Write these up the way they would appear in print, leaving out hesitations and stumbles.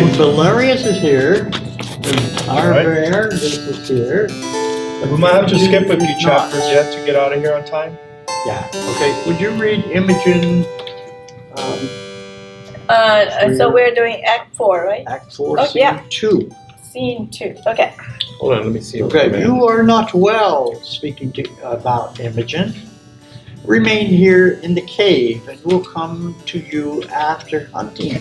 Valerius is here. Our Right. bear, this is here. We might have to skip a few Not. chapters yet to get out of here on time. Yeah, okay. Would you read Imogen, So we're doing Act 4, right? Act 4, Oh, Scene yeah. 2? Scene 2. Okay. Hold on, let me see. Okay, you are not well, speaking about Imogen. Remain here in the cave, and we'll come to you after hunting.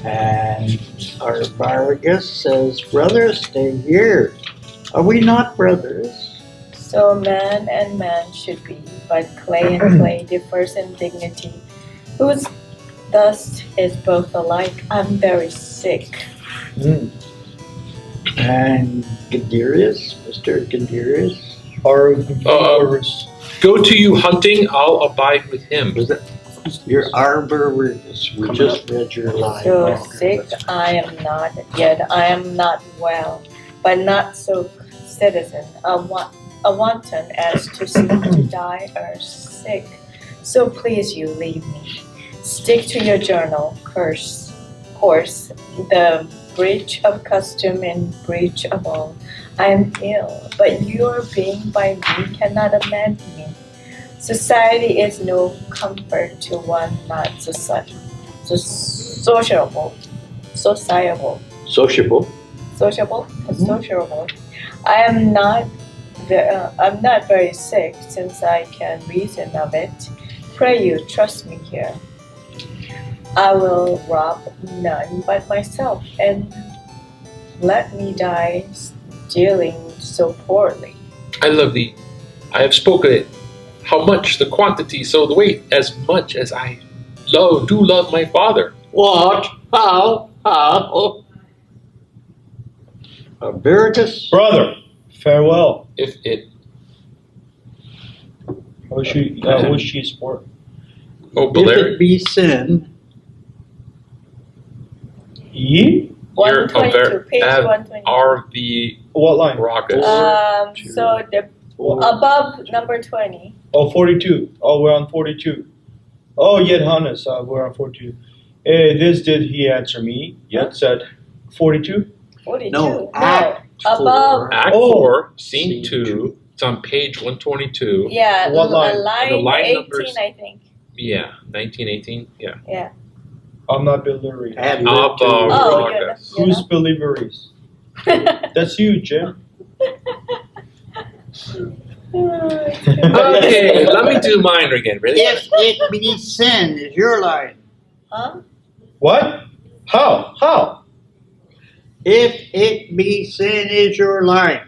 And our Vargas says, brothers, stay here. Are we not brothers? So man and man should be, but clay and clay differs in dignity. Whose dust is both alike? I'm very sick. And Gadirius, Mr. Gadirius, Our viewers. Go to you hunting, I'll abide with him. was it your arborist? We just read your line. So sick I am not, yet I am not well, but not so citizen, a wanton as to seek to die or sick. So please you leave me. Stick to your journal, course, the breach of custom and breach of all. I am ill, but your being by me cannot amend me. Society is no comfort to one not sociable. Sociable. I'm not very sick, since I can reason of it. Pray you trust me here. I will rob none but myself, and let me die dealing so poorly. I love thee. I have spoken it. How much the quantity, so the weight, as much as I do love my father. What? How? Veritas? Brother, farewell. If it, Who is she sport? oh, If Valer, it be sin, Ye? you're a 122, page Av 122. RV What line? rockets. So the above number 20. Oh, 42. Oh, we're on 42. Oh, yet Hannes, we're on 42. This did he answer me, yet said 42. 42. No, Act above. 4. Act Oh. 4, Scene Scene 2. It's on page 122. Yeah, What line? The line 18, numbers- I think. Yeah, 1918. Yeah. Yeah. I'm not Billary. Add Of lib to Oh, it. Rockets. you Who's Believeries? That's you, Jim. Okay, let me do mine again. Really? If it be sin is your line. Huh? What? How? If it be sin is your line.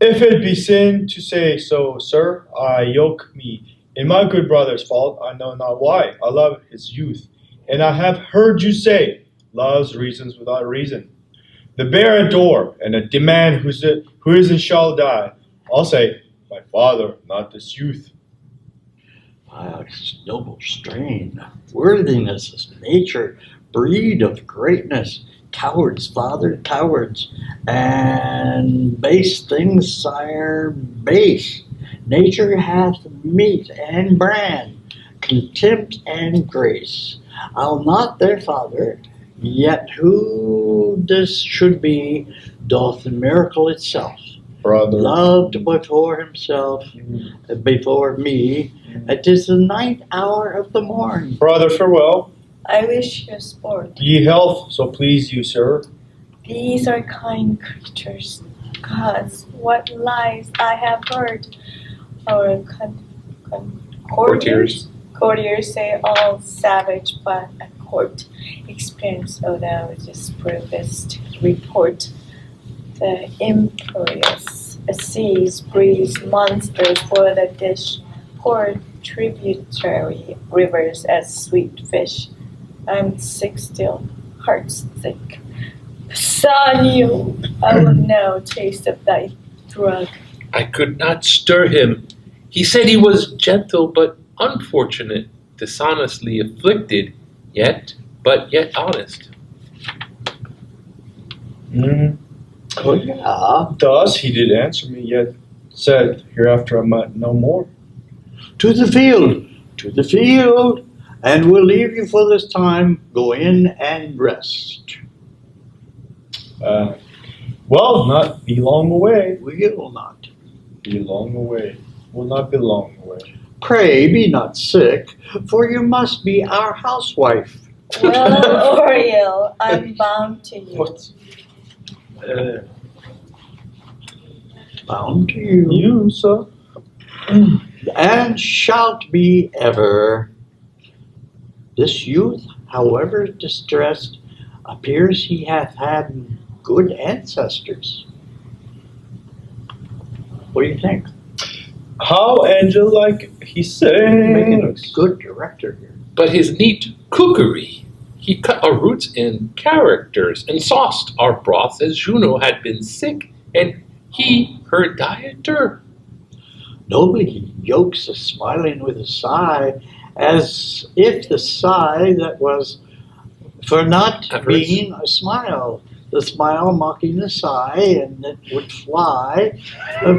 If it be sin to say so, sir, I yoke me in my good brother's fault. I know not why. I love his youth, and I have heard you say, love's reasons without reason. The bear adore, and a demand who isn't shall die. I'll say, my father, not this youth. Noble strain, worthiness is nature, breed of greatness. Cowards, father, cowards, and base things, sire, base. Nature hath meat and bran, contempt and grace. I'll not their father, yet who this should be, doth the miracle itself. Brother. Loved before himself, before me. It is the 9th hour of the morn. Brother, farewell. I wish you sport. Ye health, so please you, sir. These are kind creatures. Gods, what lies I have heard. Our courtiers say all savage, but at court experience, although this provest report. The imperious seas breeze monsters for the dish, pour tributary rivers as sweet fish. I'm sick still, heart sick. Bassanio, I will now taste of thy drug. I could not stir him. He said he was gentle but unfortunate, dishonestly afflicted, yet honest. Oh, yeah. Thus he did answer me, yet said, hereafter I might no more. To the field, And we'll leave you for this time. Go in and rest. Well, not be long away. We will not. Be long away. Will not be long away. Pray be not sick, for you must be our housewife. Well or ill, I'm bound to you. What? Bound to you. You, sir? And shalt be ever. This youth, however distressed, appears he hath had good ancestors. What do you think? How angel-like he Making a sings. good director here. But his neat cookery, he cut our roots in characters and sauced our broths as Juno had been sick, and he her dieter. Nobly he yokes a smiling with a sigh, as if the sigh that was for not At first. being a smile. The smile mocking the sigh, and it would fly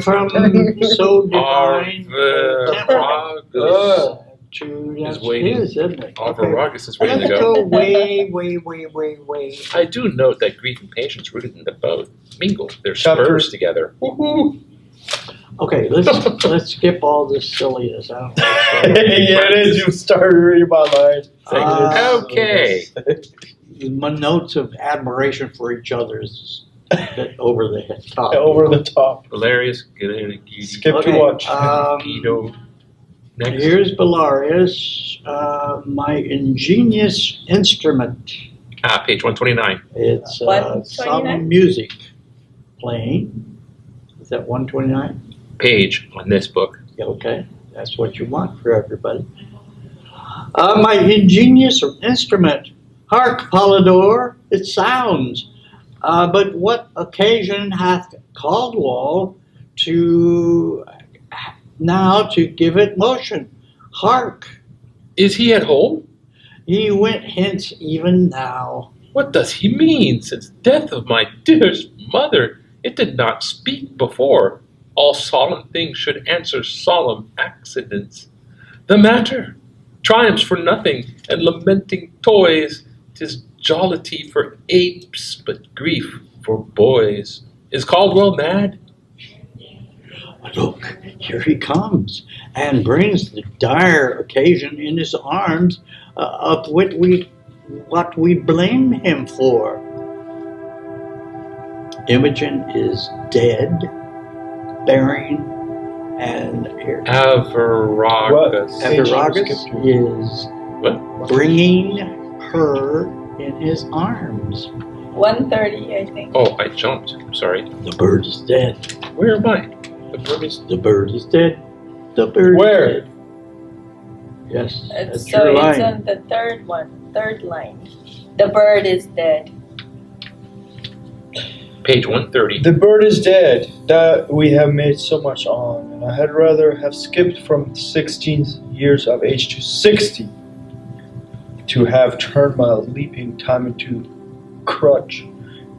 from so divine Arviragus to is that's waiting. his, isn't it? Okay. Arviragus is waiting to Let's go. go way. I do note that grief and patience rooted in the both mingle their Chapter- spurs together. Woohoo! Okay, let's skip all this silliness. I don't know. Yeah, it is. You started reading my line. Okay. My notes of admiration for each other is a bit over the head top. Over the top. Valerius, Guido, Skip Okay, to watch. Guido. Next. Here's Belarius, my ingenious instrument. Page 129. It's 129? some music playing. Is that 129? Page on this book. Yeah, okay, that's what you want for everybody. My ingenious instrument. Hark, Polydor, it sounds. But what occasion hath Caldwell to now to give it motion? Hark, Is he at home? he went hence even now. What does he mean? Since death of my dearest mother, it did not speak before. All solemn things should answer solemn accidents. The matter, triumphs for nothing, and lamenting toys. 'Tis jollity for apes, but grief for boys. Is Caldwell mad? Look, here he comes, and brings the dire occasion in his arms of what we blame him for. Imogen is dead, bearing, and here. Avaragus. Averagus is What? bringing her in his arms. 130, I think. Oh, I jumped. I'm sorry. The bird is dead. Where am I? The bird is. The bird is dead. The bird Where? is dead. Yes, that's So your it's line. on the third line. The bird is dead. Page 130. The bird is dead. That we have made so much on, and I had rather have skipped from 16 years of age to 60 to have turned my leaping time into crutch,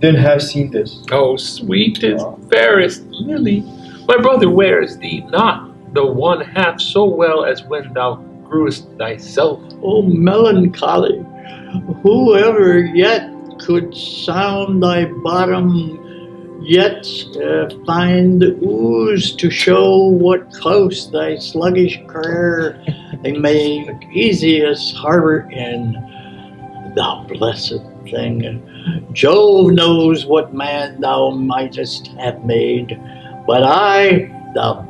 than have seen this. Oh, sweetest, fairest lily, my brother wears thee not the one half so well as when thou grewest thyself. Oh, melancholy! Whoever yet could sound thy bottom, yet find the ooze to show what coast thy sluggish career may easiest harbor in. Thou blessed thing! Jove knows what man thou mightest have made, but thou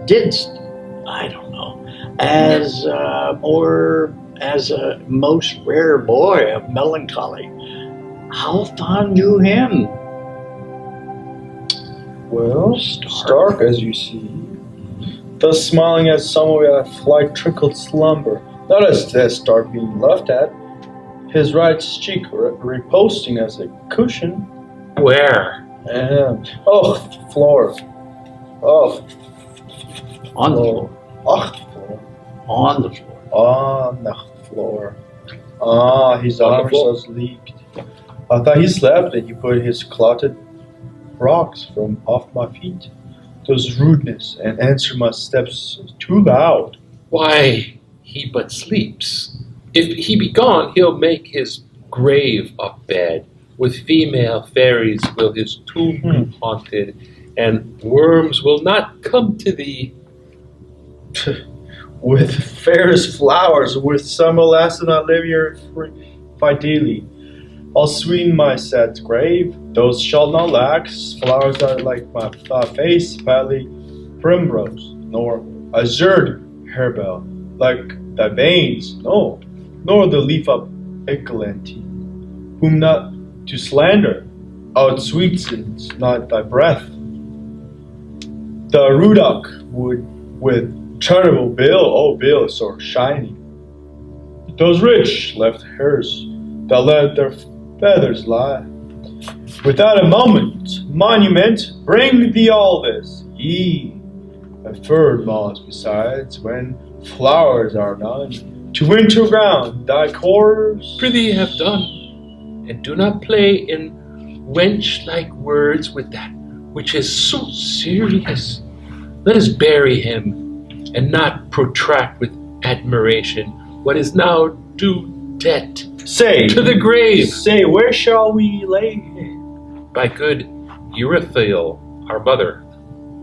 didst, I don't know, as a most rare boy of melancholy. How fond you him? Well, stark as you see, thus smiling as some of a flight trickled slumber, not as death start being left at, his right cheek reposting as a cushion. Where? And floor. Oh, On the floor. floor. On the floor. On the floor. Ah, his On the arms floor. was leaked. I thought he slept and he put his clotted rocks from off my feet. Those rudeness and answer my steps too loud. Why, he but sleeps. If he be gone, he'll make his grave a bed. With female fairies will his tomb be haunted, and worms will not come to thee. With fairest flowers, with summer lasting, I live here fideli. I'll sweeten my sad grave, those shall not lack. Flowers that like my face, valley primrose, nor azure harebell, like thy veins, no, nor the leaf of eglantine, whom not to slander, outsweetens not thy breath. The rudock would with charitable bill, oh bill so shiny. Those rich left hairs that let their feathers lie. Without a monument, bring thee all this, ye, a furred moss besides, when flowers are none, to winter ground thy corse. Prithee have done, and do not play in wench-like words with that which is so serious. Let us bury him, and not protract with admiration what is now due debt Say, to the grave say, where shall we lay him? by good Eurythyle, our mother.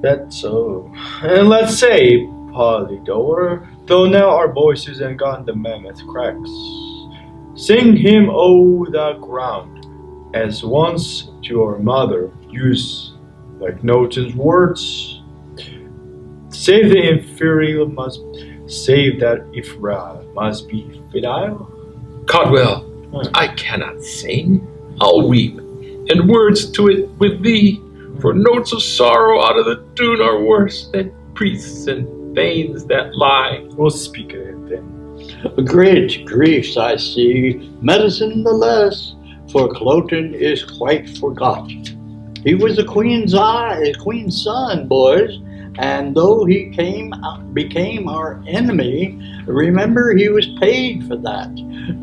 That's so. And let's say, Polydore, though now our voices and gone the mammoth cracks, sing him o the ground, as once to our mother use, like Noton's words. Save the inferior must save that Ifra must be fidel. Codwell, I cannot sing, I'll weep, and words to it with thee, for notes of sorrow out of the tune are worse than priests and thanes that lie. We'll speak of it then. Great griefs I see, medicine the less, for Cloten is quite forgot. He was a queen's son, boys, and though he became our enemy, remember he was paid for that.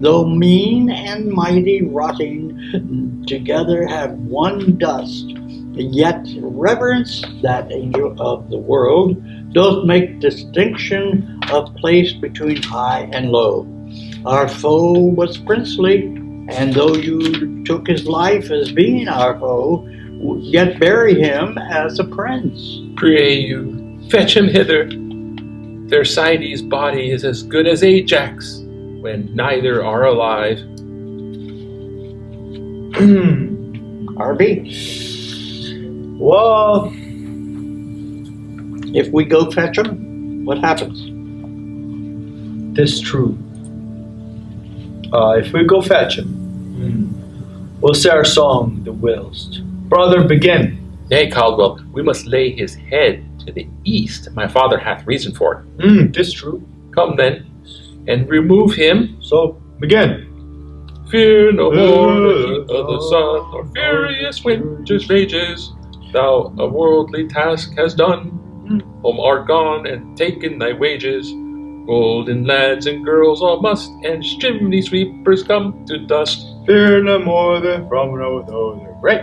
Though mean and mighty rotting together have one dust, yet reverence that angel of the world doth make distinction of place between high and low. Our foe was princely, and though you took his life as being our foe, yet bury him as a prince. Pray you, fetch him hither. Thersites' body is as good as Ajax, when neither are alive. RB, Well, if we go fetch him, what happens? this true. If we go fetch him, we'll say our song the whilst. Brother, begin. Nay, Caldwell, we must lay his head to the east. My father hath reason for it. This true. Come then, and remove him. So, begin. Fear no more the heat of the sun, nor furious winter's rages. Thou a worldly task hast done, home art gone, and taken thy wages. Golden lads and girls all must, and chimney sweepers come to dust. Fear no more than from no other great.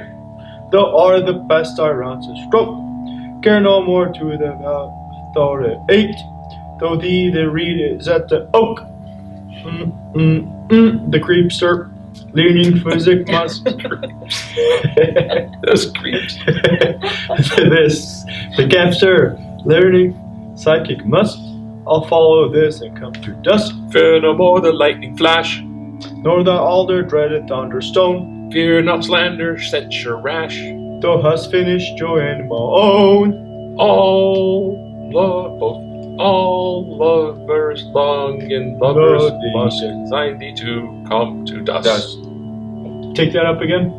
Thou art the best I run to stroke. Care no more to the authority 8. Though thee the reed is at the oak. The creepster, leaning physic must. Those creeps. This, the capster, learning psychic must. I'll follow this and come to dust. Fear no more the lightning flash, Nor the alder dreaded thunderstone. fear not slander, censure rash. Thou hast finished joy and my own. All lovers long and lovers must consign thee to come to dust. Take that up again.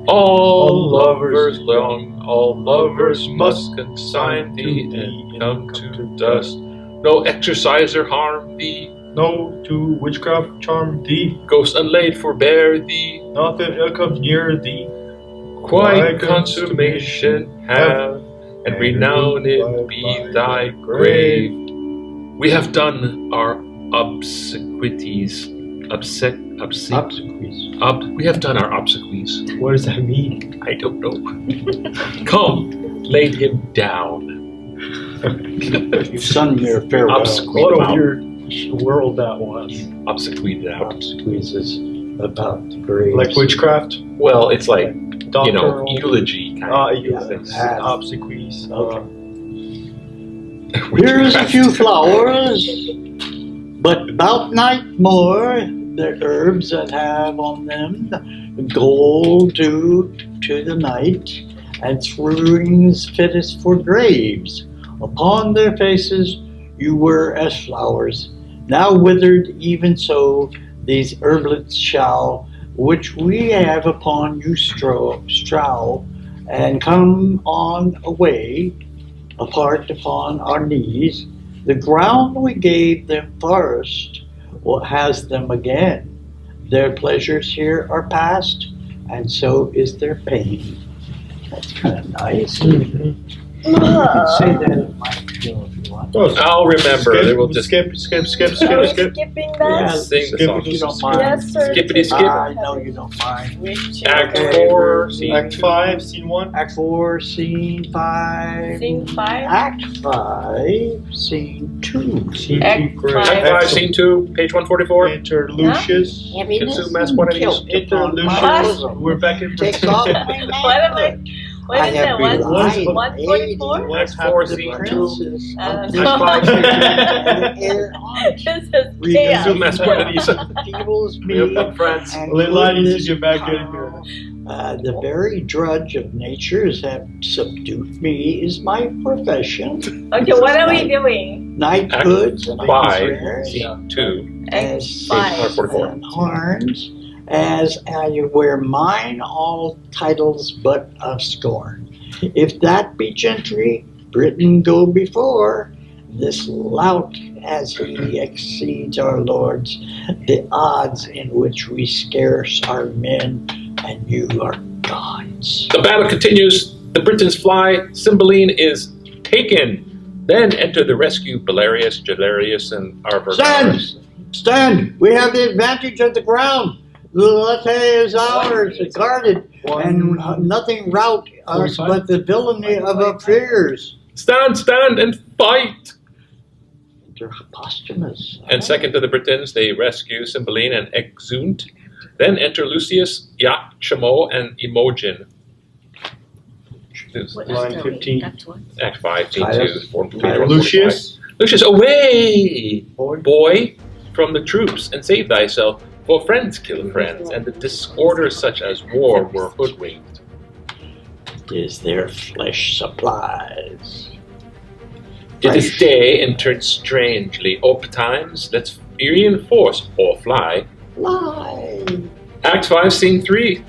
All lovers long, all lovers must consign thee and come to dust. No exerciser harm thee, No to witchcraft charm thee. ghost unlaid forbear thee. Nothing ill comes near thee. Quiet consummation have, and renowned be thy grave. We have done our obsequies. We have done our obsequies. What does that mean? I don't know. Come, lay him down. You've sung your farewell. Obsqueed What a out. weird world that was. Obsequied out. Squeezes about the graves. Like witchcraft? Well, it's like, Doctoral? eulogy kind Yeah, of things. obsequies. Okay. Here's a few flowers, but about night more, the herbs that have on them gold due to the night, and strewings fittest for graves. Upon their faces you were as flowers, now withered, even so these herblets shall, which we have upon you strow, and come on away, apart upon our knees. The ground we gave them first has them again. Their pleasures here are past, and so is their pain. That's kind of nice. You can say that in my feel if you want. I'll remember. They will just skip. Are we skip. skipping Yeah, that? sing the skip song. if you don't mind. Yes, sir. Skippity skip. I know you don't mind. Act Okay. 4, scene Act 2. 5, scene 1. Act 4, scene 5. Scene 5? Act 5, scene 2. Scene Act 2, great. five. Act 5, scene 2, page 144. Enter Lucius. Consume masculinities. Enter Lucius. We're back in Takes off my What am I? What I is have that? One, relied 144? Act 4, scene 2. This is chaos. Consume masculinities. Feebles me, Real good friends. and Let ladies goodness get back in come. here. The very drudge of natures have subdued me is my profession. Okay, what are we doing? Knighthoods and 5, officers, scene 2. Act as 5. 44. and horns, as I wear mine all titles but of scorn. If that be gentry, Britain go before. This lout, as he exceeds our lords, the odds in which we scarce are men, and you are gods. The battle continues. The Britons fly. Cymbeline is taken. Then enter the rescue Belarius, Gelarius, and Arvergars. Stand! We have the advantage of the ground. The latte is ours, guarded, and nothing rout us 45? but the villainy of our fears. Stand, stand, and fight! They're posthumous. And second to the Britons, they rescue Cymbeline and Exeunt. Then enter Lucius, Iachimo, and Imogen. Line 15. Act 5, scene 2. Caius. Form page Caius. 145. Lucius. Lucius, away! Boy. Boy, from the troops, and save thyself, for friends kill friends, and the disorders such as war were hoodwinked. Is their flesh supplies. It is day and turned strangely. Times, let's reinforce or fly. Fly. Act 5, scene 3.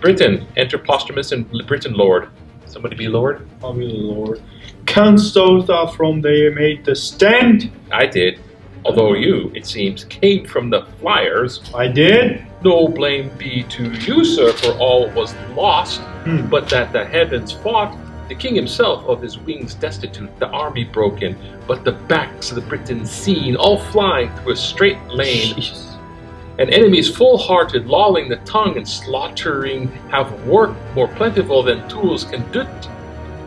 Britain, enter Posthumus and Britain Lord. Somebody be Lord? I'll be the Lord. Canst thou from they made the stand? I did. Although you, it seems, came from the flyers. I did. No blame be to you, sir, for all was lost, Hmm. but that the heavens fought. The king himself of his wings destitute, the army broken, but the backs of the Britons seen, all flying through a straight lane, and enemies full-hearted, lolling the tongue and slaughtering, have work more plentiful than tools can do it.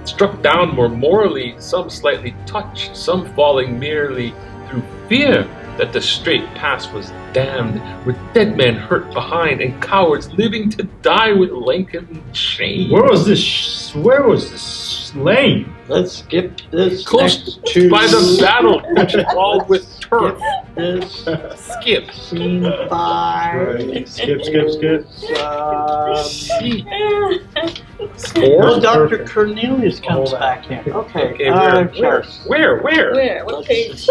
Struck down more morally, some slightly touched, some falling merely through fear that the straight pass was damned, with dead men hurt behind, and cowards living to die with lengthened shame. Where was this? Where was this lane? Let's skip this Close next to by the battle, which walled with turf. this Skip. scene 5. Right. Skip, skip, skip. Four. Well, Dr. Perfect. Cornelius comes Hold on. back in. Okay, Okay, where? sure. Where? Where? What page?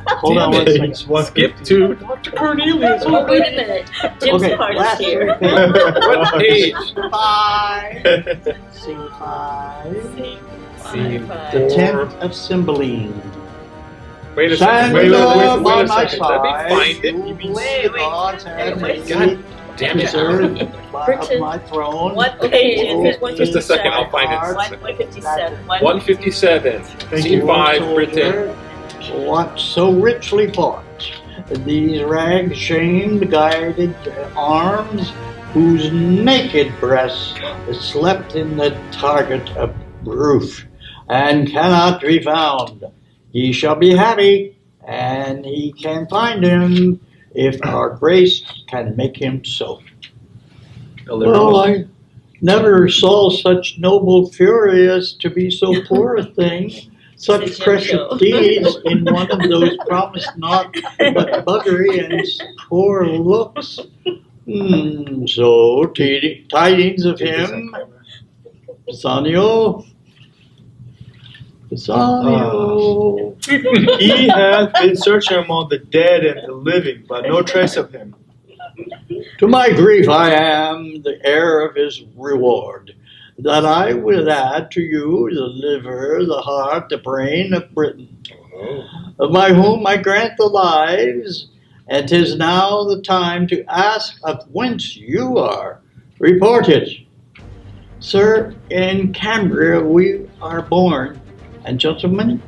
Hold on one second. Page 150. Skip to Dr. Cornelius. Oh, wait a minute. Jim's Okay, part is last here. three What page? 5. Scene 5. Scene The 10th of Cymbeline. Wait a Stand second. Wait up a on my second. Let me side. find it. You mean Wait, the wait. gods and Wait, the God damn it. deserve of Britain. my throne. What page is it? Just a second, I'll find it. 157. 157. Scene You 5, soldier, Britain. What so richly fought, these rags shamed guided arms, whose naked breasts slept in the target of roof, and cannot be found. He shall be happy, and he can find him if our grace can make him so. Well, I never saw such noble fury as to be so poor a thing. Such precious deeds in one of those promised not but buggery and poor looks. So tidings of him, Bassanio. He hath been searching among the dead and the living, but no trace of him. To my grief I am the heir of his reward, that I will add to you the liver, the heart, the brain of Britain, by whom I grant the lives, and 'tis now the time to ask of whence you are. Report it. Sir, in Cambria we are born, and gentlemen,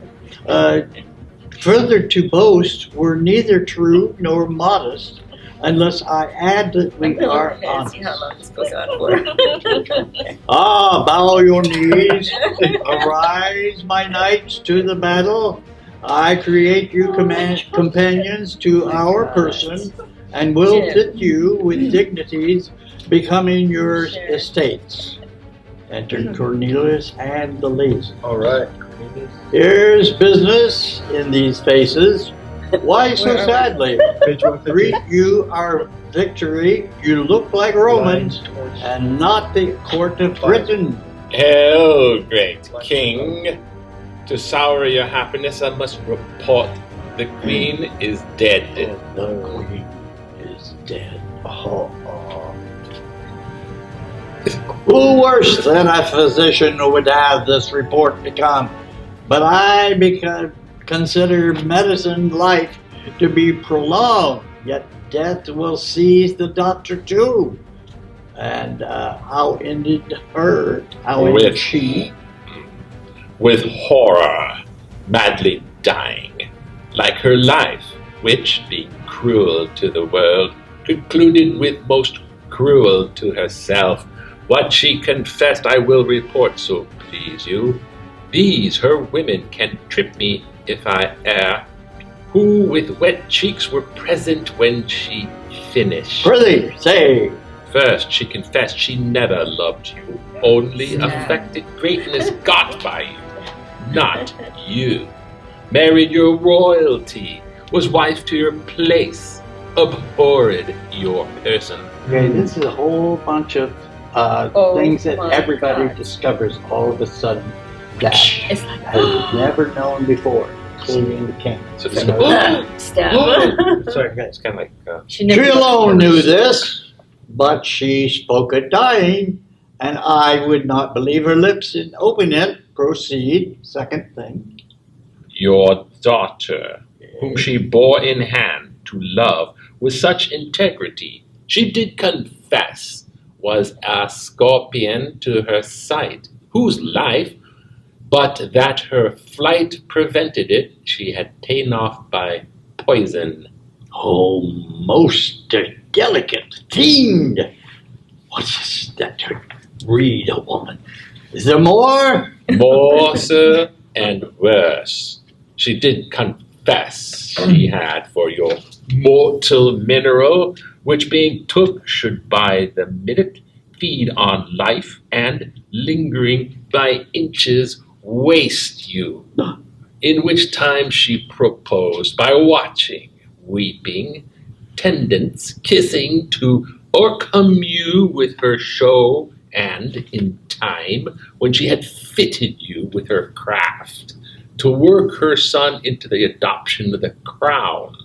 further to boast were neither true nor modest, unless I add that we are honest. See how long this goes on for. Bow your knees, arise, my knights, to the battle. I create you companions to our person, and will fit you with dignities becoming your estates. Enter Cornelius and the ladies. All right. Here's business in these faces. Why so sadly? Greet you our victory. You look like Romans, and not the court of Britain. Hail, great king. To sour your happiness, I must report the queen is dead. The queen is dead. Who worse than a physician would have this report become? But I consider medicine life to be prolonged, yet death will seize the doctor too. And how ended her? How ended she? With horror, madly dying, like her life, which, being cruel to the world, concluded with most cruel to herself. What she confessed I will report, so please you. These her women can trip me if I err, who with wet cheeks were present when she finished. Prithee, say. First, she confessed she never loved you, only affected greatness got by you, not you. Married your royalty, was wife to your place, abhorred your person. Okay, this is a whole bunch of things that everybody discovers all of a sudden that has never known before, including the king. So it's like, Sorry, it's kind of like... She alone knew this, but she spoke it dying, and I would not believe her lips in opening it. Proceed. Second thing. Your daughter, whom she bore in hand to love with such integrity, she did confess, was a scorpion to her sight, whose life, but that her flight prevented it, she had ta'en off by poison. Oh, most delicate fiend! What's that to breed a woman? Is there more? More, sir, and worse. She did confess she had for your mortal mineral, which being took should by the minute feed on life, and lingering by inches waste you, in which time she proposed by watching, weeping, tendance, kissing, to o'ercome you with her show, and in time, when she had fitted you with her craft, to work her son into the adoption of the crown,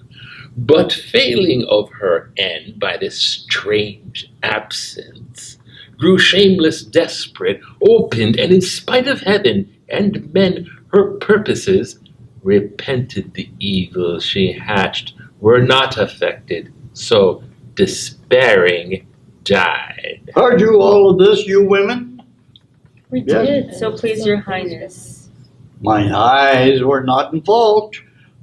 but failing of her end by this strange absence, grew shameless, desperate, opened, and in spite of heaven and men her purposes, repented the evil she hatched, were not affected, so despairing died. Heard you all of this, you women? We did, so please your highness. Mine eyes were not in fault,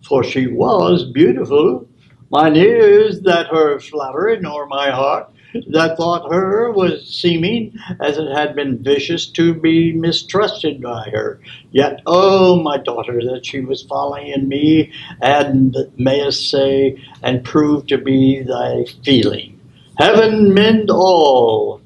for she was beautiful. Mine ears that her flattery, nor my heart that thought her was seeming, as it had been vicious to be mistrusted by her. Yet, oh, my daughter, that she was folly in me, and mayest say, and prove to be thy feeling. Heaven mend all.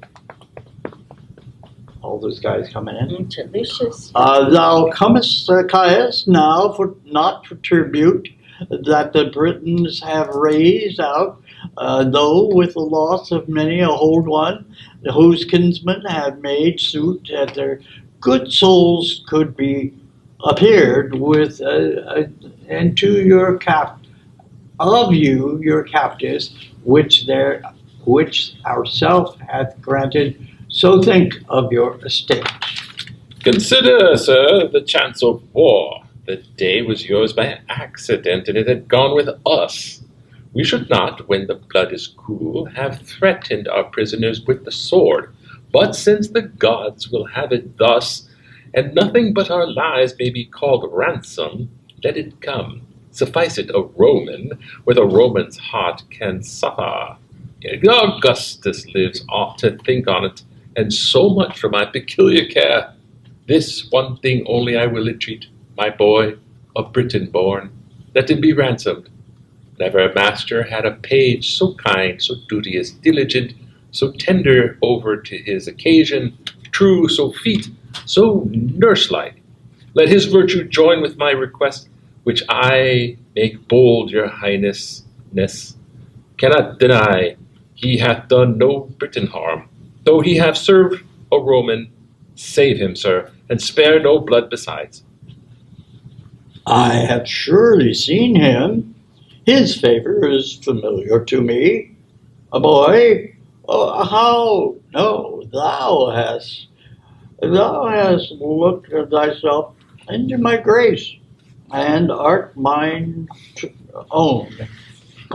All those guys coming in. Delicious. Thou comest, Caius, now for not for tribute that the Britons have raised out, though with the loss of many a hold one, whose kinsmen have made suit that their good souls could be appeared with, and to your of you your captives, which ourself hath granted. So think of your estate. Consider, sir, the chance of war. The day was yours by accident, and it had gone with us. We should not, when the blood is cool, have threatened our prisoners with the sword. But since the gods will have it thus, and nothing but our lives may be called ransom, let it come. Suffice it a Roman, with a Roman's heart can suffer. Augustus lives oft to think on it, and so much for my peculiar care. This one thing only I will entreat, my boy, of Britain born, let him be ransomed. Never a master had a page so kind, so duteous, diligent, so tender over to his occasion, true, so feat, so nurse-like. Let his virtue join with my request, which I make bold your highnessness cannot deny. He hath done no Briton harm, though he have served a Roman. Save him, sir, and spare no blood besides. I have surely seen him. His favor is familiar to me. A boy, how? No, thou hast looked at thyself into my grace, and art mine own.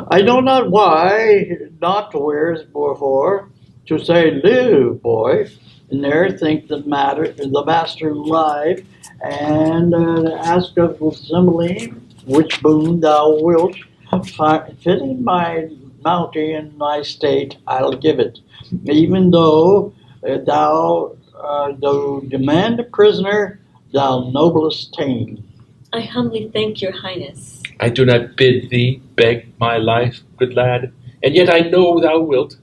I know not why, not wherefore, to say, live, boy, and there think the master live, and ask of Cymbeline which boon thou wilt, fitting my bounty and my state, I'll give it, even though thou demand a prisoner, thou noblest tame. I humbly thank your highness. I do not bid thee beg my life, good lad, and yet I know thou wilt.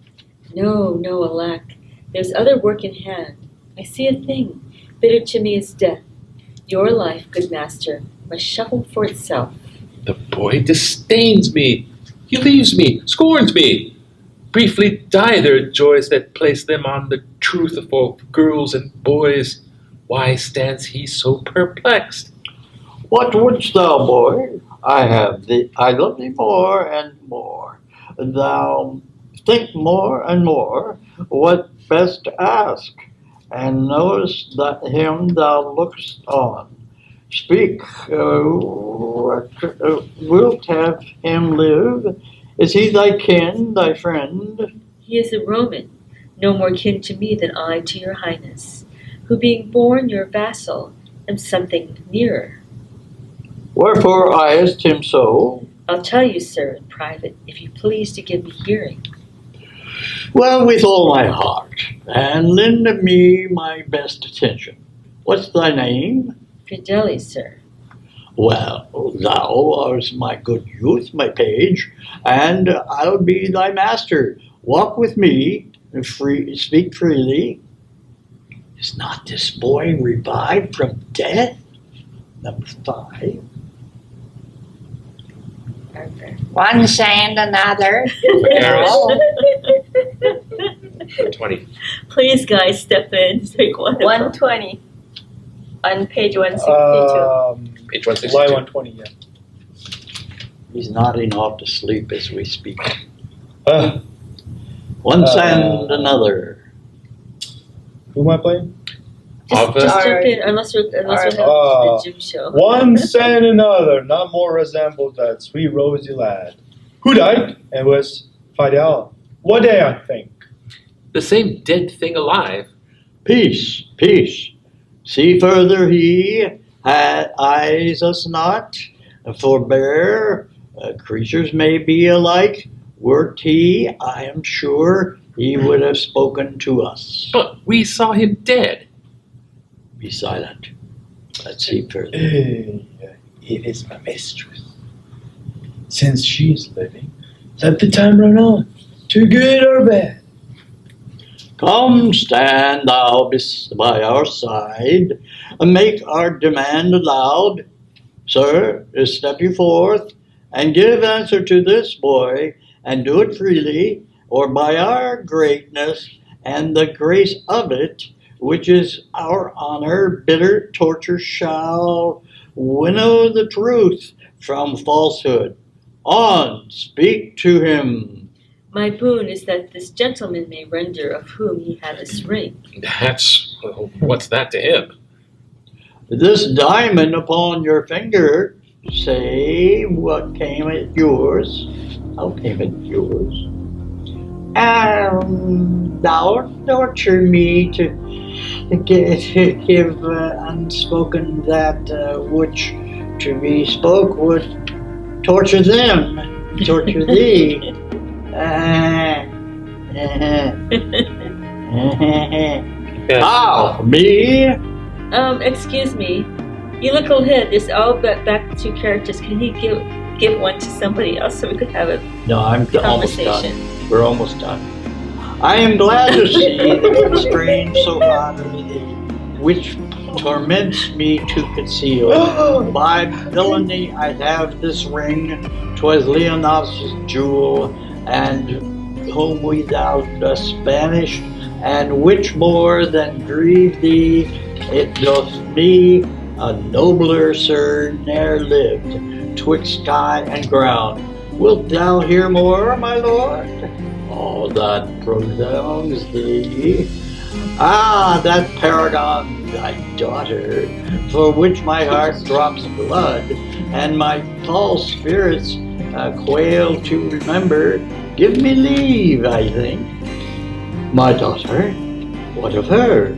No, no, alack, there's other work in hand. I see a thing, bitter to me is death. Your life, good master, must shuffle for itself. The boy disdains me. He leaves me, scorns me. Briefly die their joys that place them on the truth of girls and boys. Why stands he so perplexed? What wouldst thou, boy? I love thee more and more. Thou think more and more what best to ask, and knowest that him thou lookest on. Speak, wilt have him live? Is he thy kin, thy friend? He is a Roman, no more kin to me than I to your highness, who being born your vassal, am something nearer. Wherefore eyest him so? I'll tell you, sir, in private, if you please to give me hearing. Well, with all my heart, and lend me my best attention. What's thy name? Fidelis, sir. Well, thou art my good youth, my page, and I'll be thy master. Walk with me, and speak freely. Is not this boy revived from death? Number 5. One saying another. Harris. 20. Please, guys, step in. Take one. 120 on page 162. Page July 162. 120, yeah. He's nodding off to sleep as we speak. Uh, One and another. who am I playing? Just jump in, unless we're having the gym show. One and another, not more resembled that sweet rosy lad. Who died and was Fidel? What day I think? The same dead thing alive. Peace, peace. See further he eyes us not. Forbear, creatures may be alike. Wert he, I am sure, he would have spoken to us. But we saw him dead. Be silent. Let's see further. It is my mistress. Since she is living, let the time run on, to good or bad. Come, stand thou by our side, and make our demand aloud. Sir, step you forth, and give answer to this boy, and do it freely, or by our greatness and the grace of it, which is our honor, bitter torture shall winnow the truth from falsehood. On, speak to him. My boon is that this gentleman may render of whom he had this ring. What's that to him? This diamond upon your finger, say what came at yours. How came it yours? Thou torture me to give unspoken that which to be spoke would torture them, torture thee. How, me? Excuse me. You look ahead. There's all but back 2 characters. Can he give one to somebody else so we could have a No, I'm almost conversation? done. We're almost done. I am glad to see the strange so utterly, which torments me to conceal. By villainy I have this ring, 'twas Leonard's jewel, and whom we thou dost banish, and which more than grieve thee, it doth me, a nobler sir ne'er lived, twixt sky and ground. Wilt thou hear more, my lord? All that prolongs thee. Ah, that paragon, thy daughter, for which my heart drops blood, and my false spirits quail to remember. Give me leave, I think. My daughter, what of her?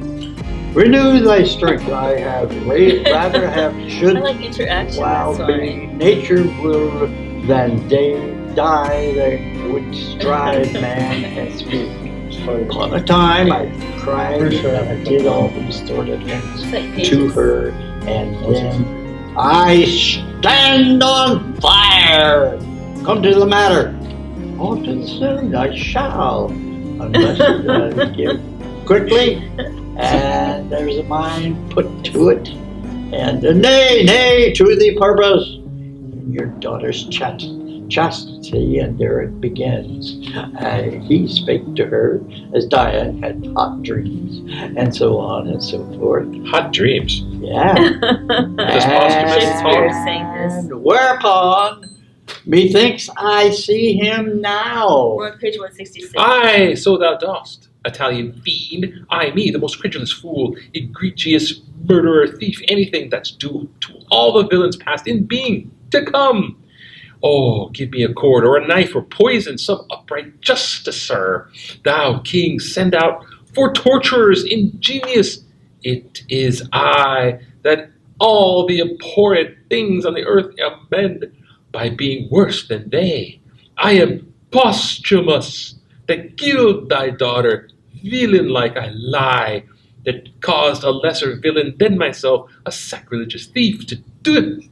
Renew thy strength, I have rather have should I like interaction. while Sorry. be nature will than die that would strive man and speak. Upon a time I cried and I did all these sort of things It's like to pages. her, and then I stand on fire. Come to the matter. All to the soon I shall, unless you give quickly, and there's a mind put to it, and nay, to the purpose. Your daughter's chastity, and there it begins. He spake to her as Diane had hot dreams, and so on and so forth. Hot dreams. Yeah. Does Posthumus Shakespeare talk? saying this. And whereupon, methinks I see him now. We're on page 166. Aye, so thou dost, Italian fiend. I, me, the most credulous fool, egregious murderer, thief, anything that's due to all the villains past in being to come. Oh, give me a cord or a knife or poison, some upright justicer. Thou, king, send out for torturers ingenious. It is I that all the abhorred things on the earth amend by being worse than they. I am Posthumus, that killed thy daughter, villain-like I lie, that caused a lesser villain than myself, a sacrilegious thief, to do it.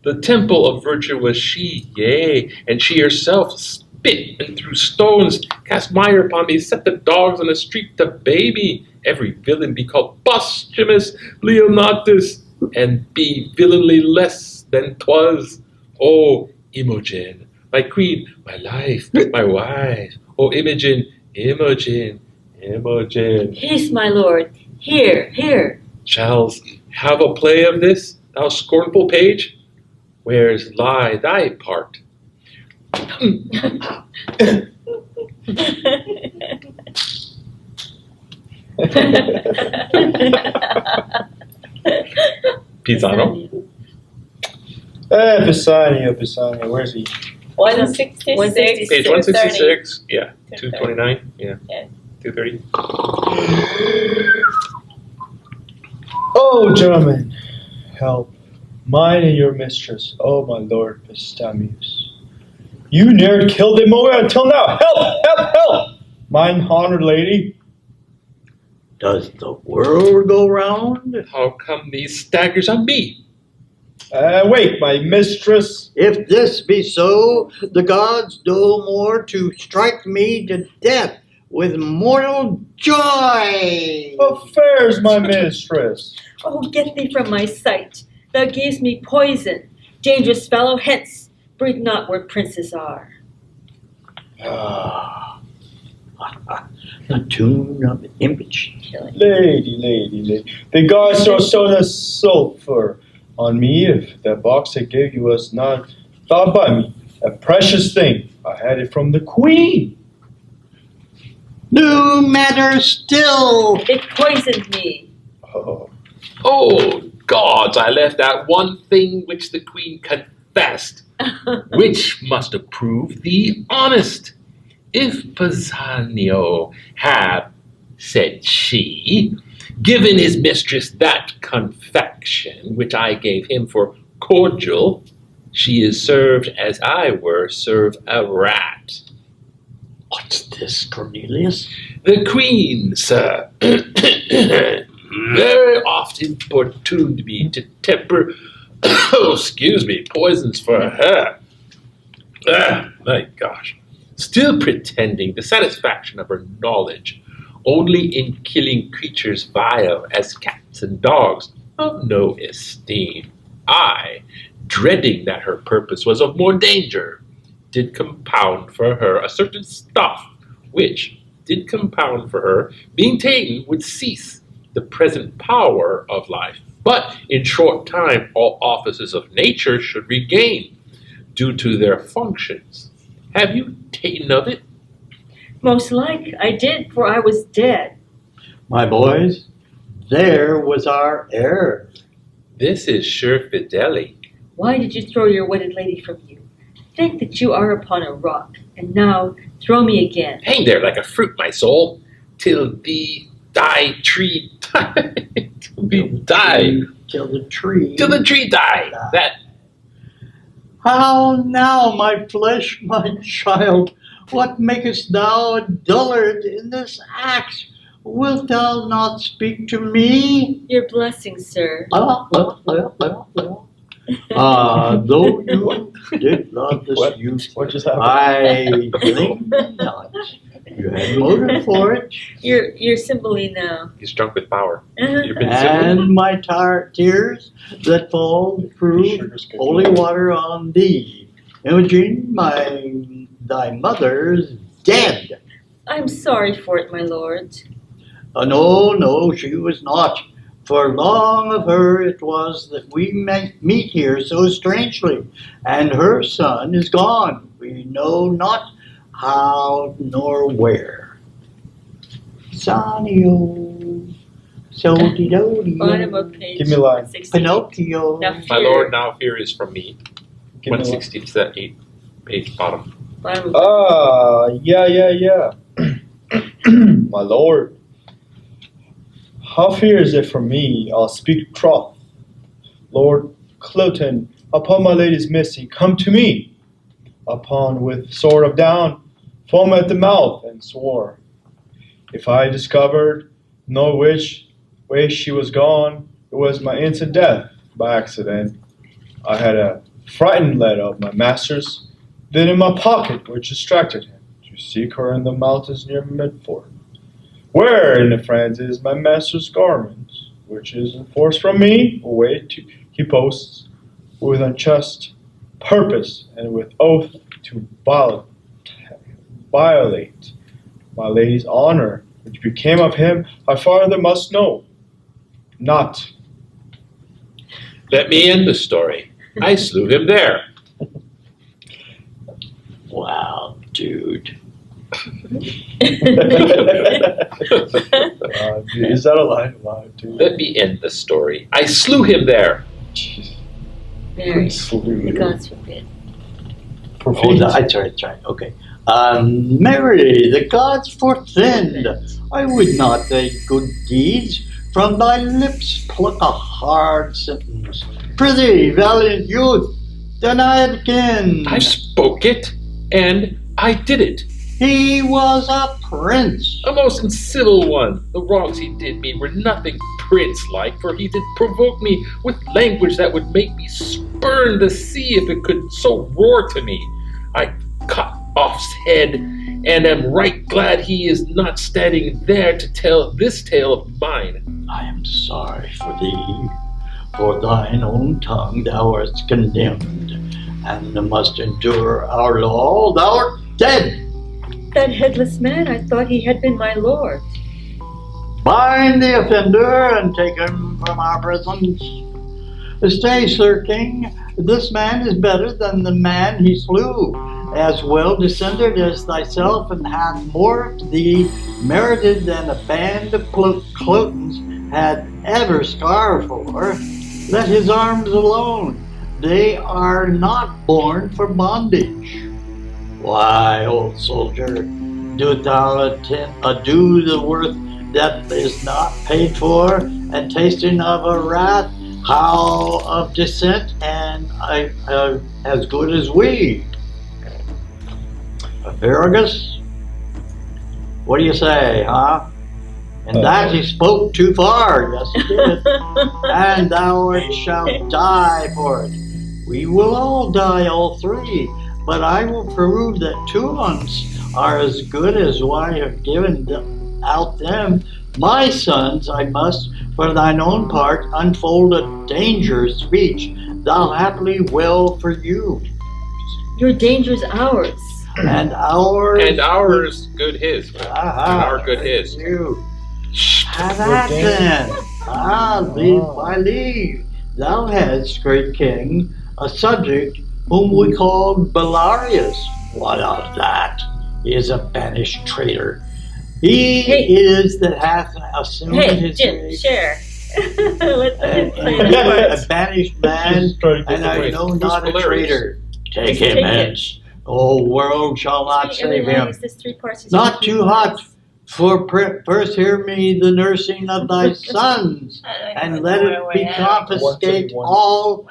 The temple of virtue was she, yea, and she herself spit and threw stones, cast mire upon me, set the dogs on the street to baby. Every villain be called Posthumus Leonatus, and be villainly less than 'twas. O Imogen, my queen, my life, my wife. O Imogen, Imogen, Imogen. Peace, my lord. Here. Shall's have a play of this, thou scornful page? Where's lie thy part? Pisano? Pisani, where's he? 166. Page 166, yeah. 230. 229, yeah. Yeah. 230. Oh, gentlemen, help. Mine and your mistress, oh my lord Pistamius. You ne'er killed a moment until now. Help! mine honored lady. Does the world go round? How come these staggers on me? Wait, my mistress. If this be so, the gods do more to strike me to death with mortal joy. Affairs, my mistress. Oh, get thee from my sight. Thou gavest me poison. Dangerous fellow, hence. Breathe not where princes are. The tune of image killing. Lady. The gods throw soda sulfur on me if that box I gave you was not thought by me. A precious thing. I had it from the queen. New matter still. It poisoned me. Oh, Oh, gods, I left out one thing which the queen confessed, which must have proved thee honest. If Pisanio had, said she, given his mistress that confection which I gave him for cordial, she is served as I were serve a rat. What's this, Cornelius? The queen, sir, very often importuned me to temper, poisons for her. My gosh. Still pretending the satisfaction of her knowledge only in killing creatures vile as cats and dogs of no esteem. I, dreading that her purpose was of more danger, did compound for her a certain stuff, which did compound for her, being taken, would cease the present power of life. But in short time all offices of nature should regain, due to their functions. Have you taken of it? Most like I did, for I was dead. My boys, there was our error. This is sure fidelity. Why did you throw your wedded lady from you? Think that you are upon a rock, and now throw me again. Hang there like a fruit, my soul, till the die tree die. Till we die. Till the tree. Till the tree die. That How now, my flesh, my child? What makest thou a dullard in this act? Wilt thou not speak to me? Your blessing, sir. Though you did love this youth, what just happened? I think not. You had motive for it, You're Cymbeline now. he's drunk with power. Uh-huh. You've been simple. and my tears that fall prove holy water on thee. Imogen, thy mother's dead. I'm sorry for it, my lord. No, she was not. For long of her it was that we meet here so strangely, and her son is gone. We know not how nor where. Sanio, so-de-do-de-o, Bottom of page Give me a line. 160. Pinocchio. Now My fear. lord, now fear is from me. Give me a line. 160 to that 8 page bottom. Bottom of Yeah. My lord. How fear is it from me? I'll speak troth. Lord Cloten, upon my lady's missing, come to me. Upon with sword of down, foam at the mouth, and swore. If I discovered no which way she was gone, it was my instant death by accident. I had a frightened letter of my master's, then in my pocket, which distracted him to seek her in the mountains near Medford. Where in the France is my master's garment, which is enforced from me, away to he posts, with unjust purpose and with oath to violate my lady's honor, which became of him, I farther must know. Not. Let me end the story. I slew him there. Wow, dude. Is that a line? Wow, dude. Let me end the story. I slew him there. Jeez. Mary, Slew the you. gods forbid. Oh, that's right. Okay. Mary, the gods forfend. I would not thy good deeds from thy lips pluck a hard sentence. Prithee, valiant youth, deny it again. I spoke it, and I did it. He was a prince. A most uncivil one. The wrongs he did me were nothing prince-like, for he did provoke me with language that would make me spurn the sea if it could so roar to me. I cut off's head, and am right glad he is not standing there to tell this tale of mine. I am sorry for thee. For thine own tongue thou art condemned, and must endure our law. Thou art dead. That headless man, I thought he had been my lord. Bind the offender and take him from our presence. Stay, Sir King. This man is better than the man he slew, as well descended as thyself, and hath more of thee merited than a band of Clotons had ever scarred for. Let his arms alone. They are not born for bondage. Why, old soldier, dost thou ado the worth that is not paid for, and tasting of a wrath, how of descent, and as good as we? Asparagus? What do you say, huh? And that he spoke too far, yes he did. And thou shalt die for it. We will all die, all three, but I will prove that 2 months are as good as I have given out them. My sons, I must, for thine own part, unfold a dangerous speech. Thou happily well for you. Your danger's ours. And ours. And ours good his. And our good his. You. Have that then. Leave by leave. Thou hadst, great king, a subject whom we called Belarius. What of that? He is a banished traitor. He is that hath assumed his Jim, share. a banished man, and I know not a traitor. Take him hence. Oh, world shall not save him. Not too hot. For first hear me the nursing of thy sons, and let it be confiscate all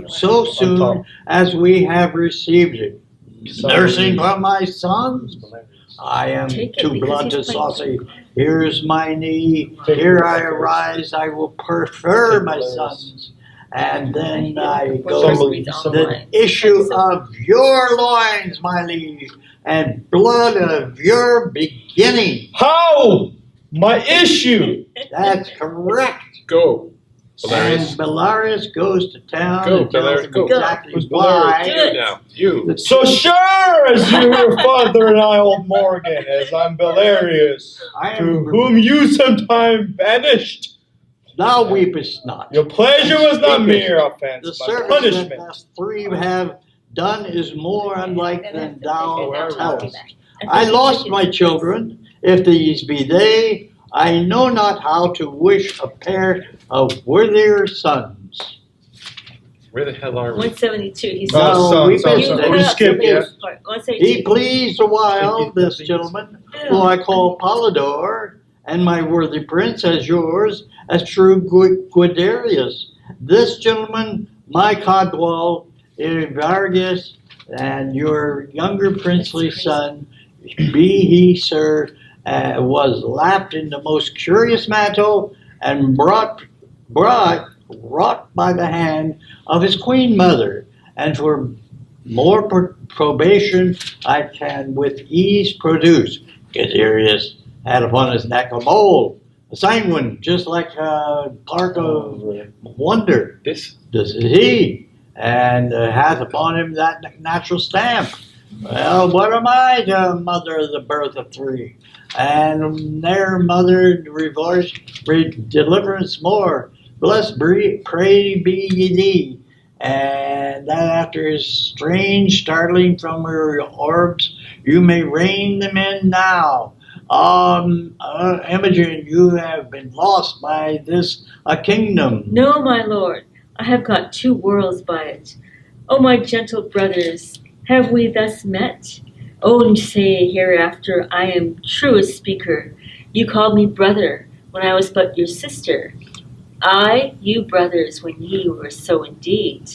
so soon as we have received it. Nursing from my sons? I am too blunt and saucy. Here's my knee, here I arise, I will prefer my sons. And then I go the issue of your loins, my liege, and blood of your beginning. How? My issue. That's correct. Go, And Belarius. Belarius goes to town Go, and tells Belarius, him go. exactly Who's why. You now. You. So sure as you, your father, and I, old Morgan, as I'm Belarius, I to am whom you sometime banished. thou weepest not. Your pleasure was not mere offense, The but service punishment. that us 3 have done is more unlike than thou tellest. I lost my children. If these be they, I know not how to wish a pair of worthier sons. Where the hell are we? 172. He No, son, we son, missed son. it. We skipped, yeah. 172. He pleased a while, this gentleman, who I call Polydor, and my worthy prince as yours, as true Guiderius. This gentleman, my Codwall, Vargas, and your younger princely son, be he, sir, was lapped in the most curious mantle, and wrought by the hand of his queen mother, and for more probation I can with ease produce. Guiderius had upon his neck a mole, a sanguine, just like a Clark of Wonder. This? This is he, and hath upon him that natural stamp. Well, what am I to mother the birth of 3? And their mother reverse deliverance more. Blessed pray be ye thee. And that after his strange startling from her orbs, you may rein them in now. Imogen, you have been lost by this a kingdom. No, my lord, I have got 2 worlds by it. O my gentle brothers, have we thus met? Oh, say hereafter I am truest speaker. You called me brother when I was but your sister. I, you brothers, when ye were so indeed.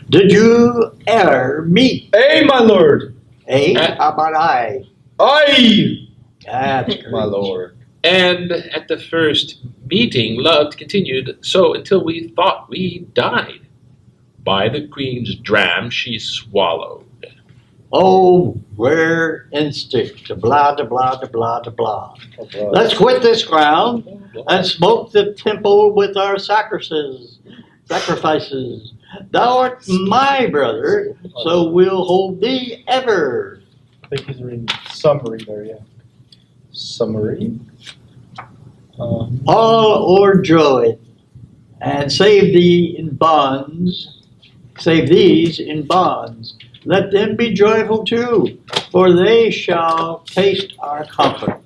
Did you e'er meet? Hey, my lord. How about I? Aye, That's my great. lord. And at the first meeting, love continued so until we thought we died. By the queen's dram she swallowed. Oh, rare instinct, blah, da, blah, da, blah, da, blah. Let's quit this ground and smoke the temple with our sacrifices. Thou art my brother, so we'll hold thee ever. I think he's reading summary there, yeah. Summary. All o'erjoyed, and save these in bonds. Let them be joyful too, for they shall taste our comfort.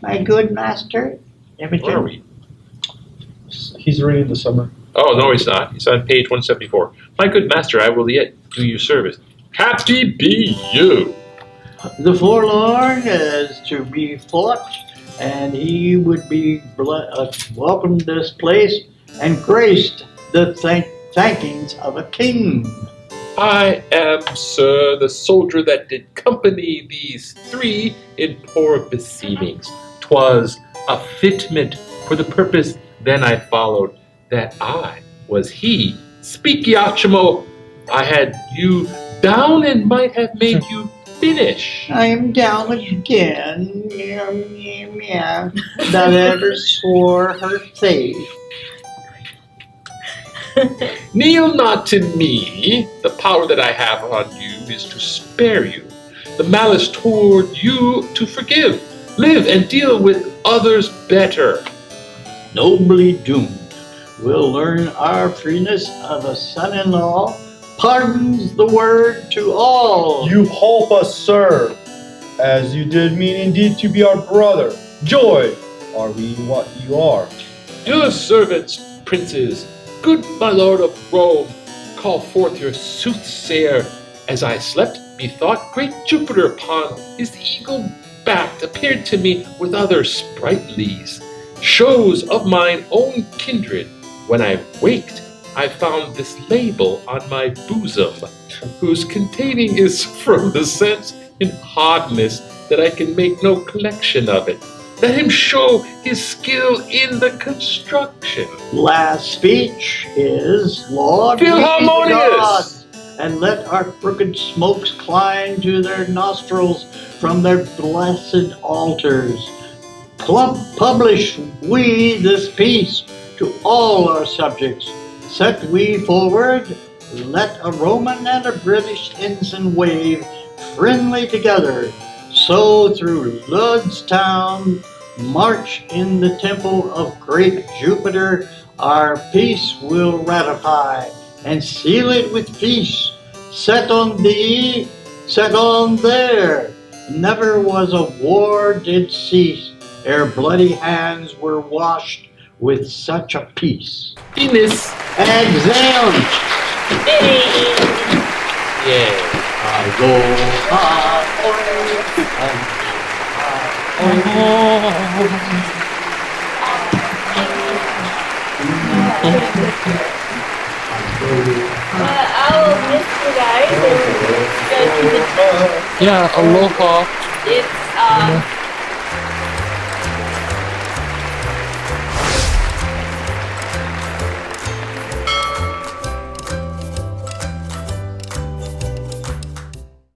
My good master, Where are we? He's reading the summary. Oh, no, he's not. He's on page 174. My good master, I will yet do you service. Happy be you! The forlorn is to be fought, and he would be welcomed this place and graced the thankings of a king. I am, sir, the soldier that did company these three in poor beseemings. 'Twas a fitment for the purpose then I followed, that I was he. Speak, Iachimo, I had you down and might have made you finish. I am down again, that ever swore her faith. Kneel not to me. The power that I have on you is to spare you. The malice toward you to forgive. Live and deal with others better. Nobly doomed, we'll learn our freeness of a son-in-law pardons the word to all. You help us, sir, as you did mean indeed to be our brother. Joy, are we what you are? Your servants, princes, good my lord of Rome, call forth your soothsayer. As I slept, methought great Jupiter upon his eagle back appeared to me with other sprightlies, shows of mine own kindred. When I waked, I found this label on my bosom, whose containing is from the sense in hardness that I can make no collection of it. Let him show his skill in the construction. Last speech is, Lord, Feel be the harmonious. gods, and let our crooked smokes climb to their nostrils from their blessed altars. Publish we this peace to all our subjects. Set we forward, let a Roman and a British ensign wave friendly together. So through Lud's town, march in the temple of great Jupiter, our peace will ratify, and seal it with peace. Set on thee, set on there. Never was a war did cease, ere bloody hands were washed with such a peace. Venus. Exeunt! Yeah. I'll miss you guys and you guys do the Yeah, aloha. it's